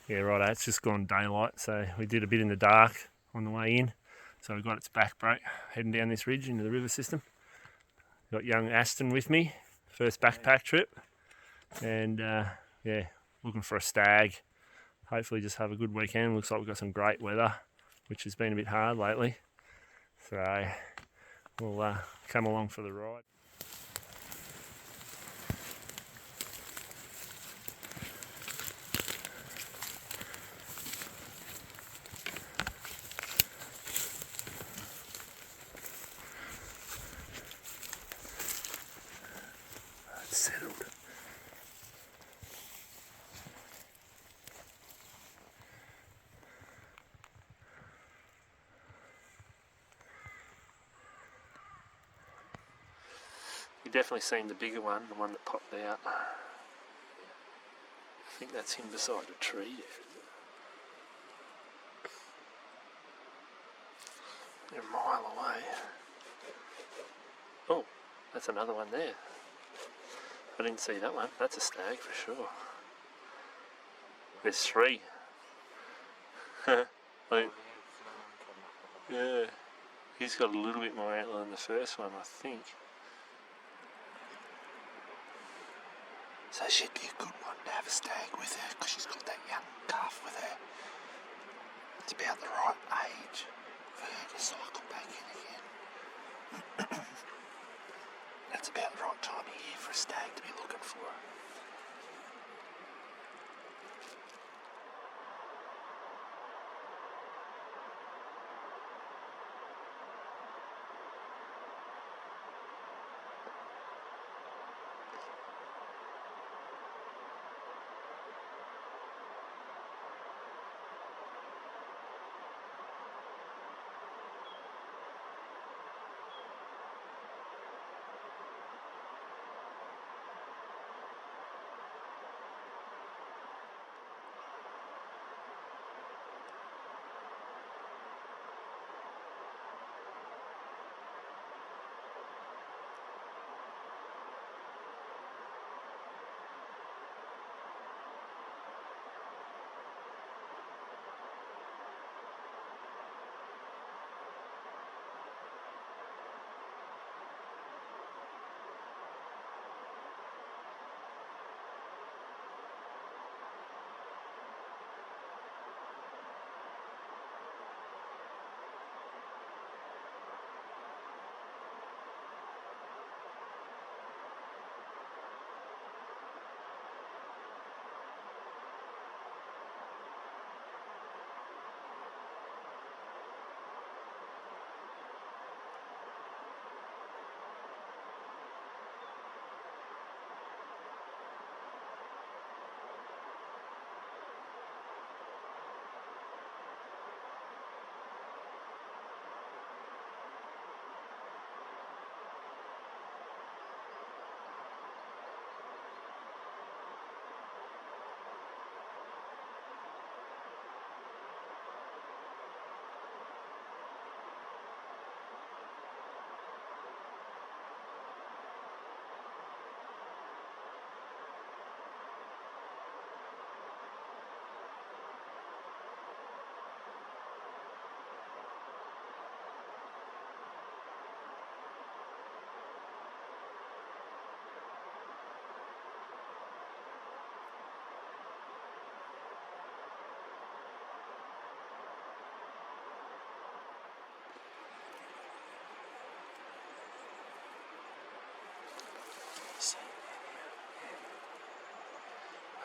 Yeah, right. It's just gone daylight, so we did a bit in the dark on the way in. So we've got its back brake heading down this ridge into the river system. Got young Ashton with me, first backpack trip, and yeah, looking for a stag. Hopefully just have a good weekend. Looks like we've got some great weather, which has been a bit hard lately. So we'll come along for the ride. It's settled. You definitely seen the bigger one, the one that popped out. I think that's him beside a tree. They're a mile away. Oh, that's another one there. I didn't see that one. That's a stag for sure. There's three. Yeah, he's got a little bit more antler than the first one, I think. So she'd be a good one to have a stag with her, because she's got that young calf with her. It's about the right age for her to cycle back in again. That's about the right time of year for a stag to be looking for her.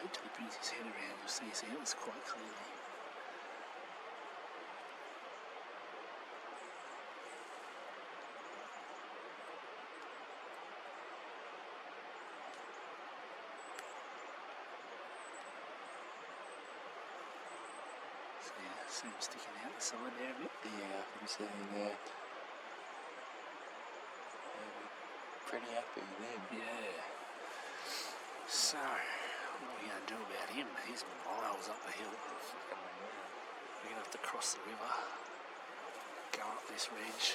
Wait till he brings his head around, you'll see his antlers quite clearly. So yeah, see him sticking out the side there a bit? Yeah, I can see him there. Pretty happy with him. Yeah. So, what are we going to do about him? He's miles up the hill. We're going to have to cross the river, go up this ridge,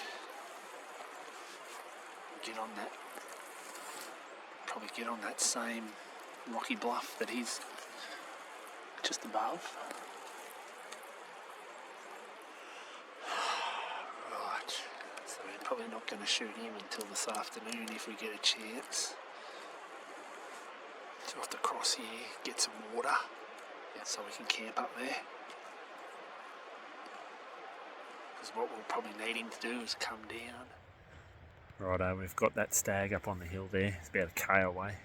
get on that, probably get on that same rocky bluff that he's just above. Right, so we're probably not going to shoot him until this afternoon if we get a chance. So we'll have to cross here, get some water, so we can camp up there. Because what we'll probably need him to do is come down. Righto, we've got that stag up on the hill there. It's about a K away.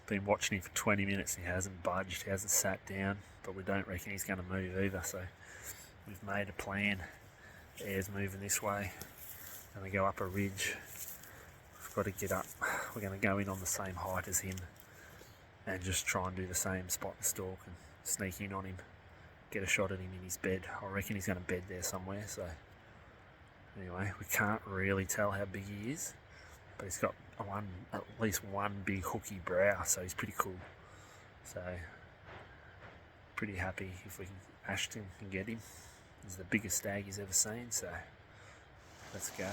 Been watching him for 20 minutes and he hasn't budged, he hasn't sat down, but we don't reckon he's going to move either, so we've made a plan. The air's moving this way, and we go up a ridge. We've got to get up. We're going to go in on the same height as him and just try and do the same spot and stalk and sneak in on him, get a shot at him in his bed. I reckon he's going to bed there somewhere, so anyway, we can't really tell how big he is, but he's got at least one big hooky brow, so he's pretty cool. So pretty happy if we can, Ashton can get him. He's the biggest stag he's ever seen, so let's go.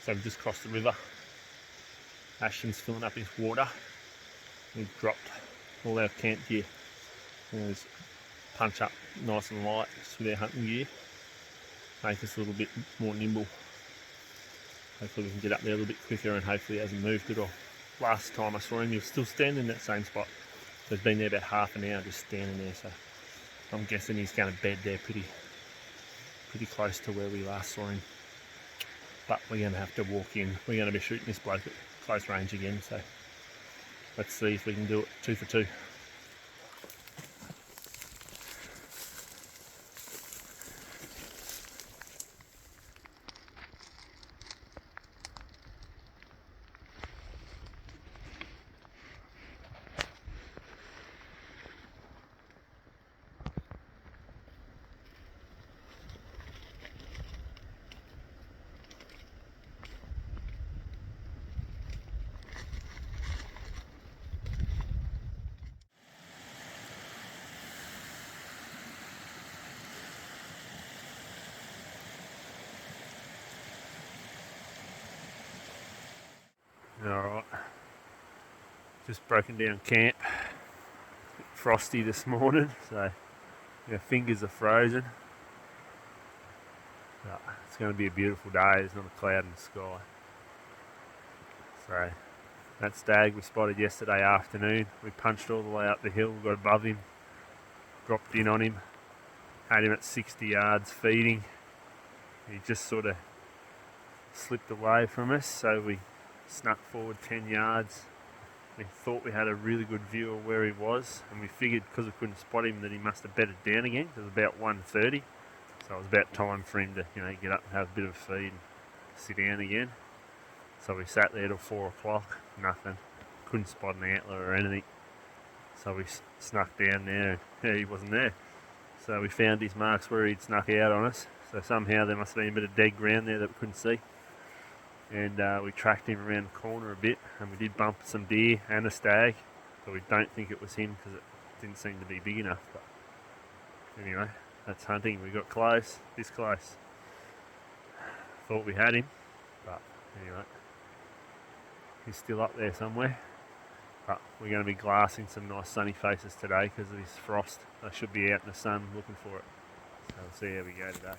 So we've just crossed the river. Ashton's filling up his water. We've dropped all our camp gear. There's punch up nice and light just with our hunting gear. Make us a little bit more nimble. Hopefully we can get up there a little bit quicker and hopefully he hasn't moved at all. Last time I saw him, he was still standing in that same spot. So he's been there about half an hour just standing there. So I'm guessing he's going to bed there pretty close to where we last saw him. But we're going to have to walk in. We're going to be shooting this bloke at close range again, so let's see if we can do it 2 for 2. Alright, just broken down camp. It's a bit frosty this morning, so our fingers are frozen. But it's going to be a beautiful day, there's not a cloud in the sky. So that stag we spotted yesterday afternoon, we punched all the way up the hill, got above him, dropped in on him, had him at 60 yards feeding. He just sort of slipped away from us, so we snuck forward 10 yards. We thought we had a really good view of where he was, and we figured because we couldn't spot him that he must have bedded down again. It was about 1:30, so it was about time for him to get up and have a bit of a feed and sit down again. So we sat there till 4 o'clock, nothing, couldn't spot an antler or anything. So we snuck down there and he wasn't there. So we found his marks where he'd snuck out on us, so somehow there must have been a bit of dead ground there that we couldn't see. And we tracked him around the corner a bit, and we did bump some deer and a stag, but we don't think it was him because it didn't seem to be big enough. But anyway, that's hunting. We got close, this close. Thought we had him, but anyway, he's still up there somewhere. But we're going to be glassing some nice sunny faces today because of this frost. I should be out in the sun looking for it. So we'll see how we go today.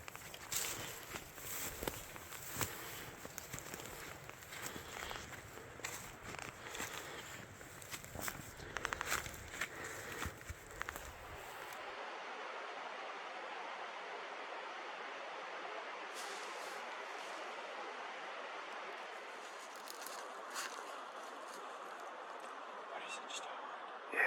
What is it, stag? Yeah.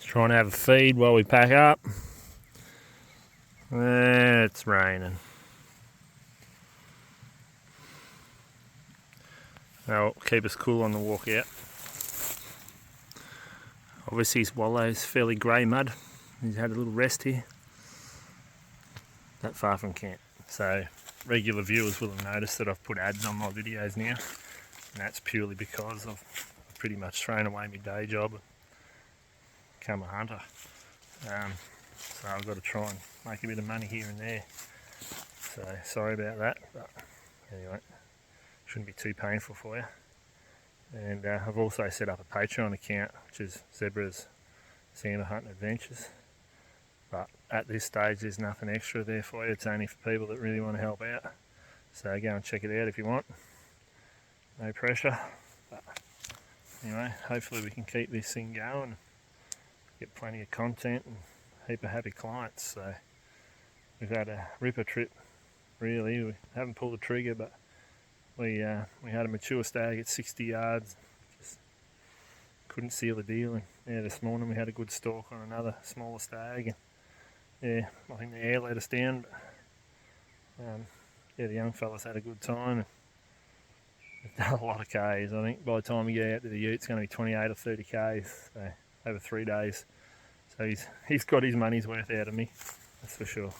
Trying to have a feed while we pack up. It's raining. That'll keep us cool on the walk out. Obviously his wallow's fairly grey mud. He's had a little rest here. Not far from camp. So regular viewers will have noticed that I've put ads on my videos now. And that's purely because I've pretty much thrown away my day job and become a hunter. So I've got to try and make a bit of money here and there. So sorry about that, but anyway, shouldn't be too painful for you. And I've also set up a Patreon account, which is Zebra's Santa Hunting Adventures. But at this stage, there's nothing extra there for you. It's only for people that really want to help out. So go and check it out if you want. No pressure. But anyway, hopefully we can keep this thing going. Get plenty of content and a heap of happy clients. So we've had a ripper trip, really. We haven't pulled the trigger, but we had a mature stag at 60 yards. Just couldn't seal the deal. And yeah, this morning we had a good stalk on another smaller stag. And yeah, I think the air let us down. But yeah, the young fellas had a good time. And we've done a lot of Ks. I think by the time we get out to the ute, it's going to be 28 or 30 Ks. So over 3 days. So he's got his money's worth out of me, that's for sure.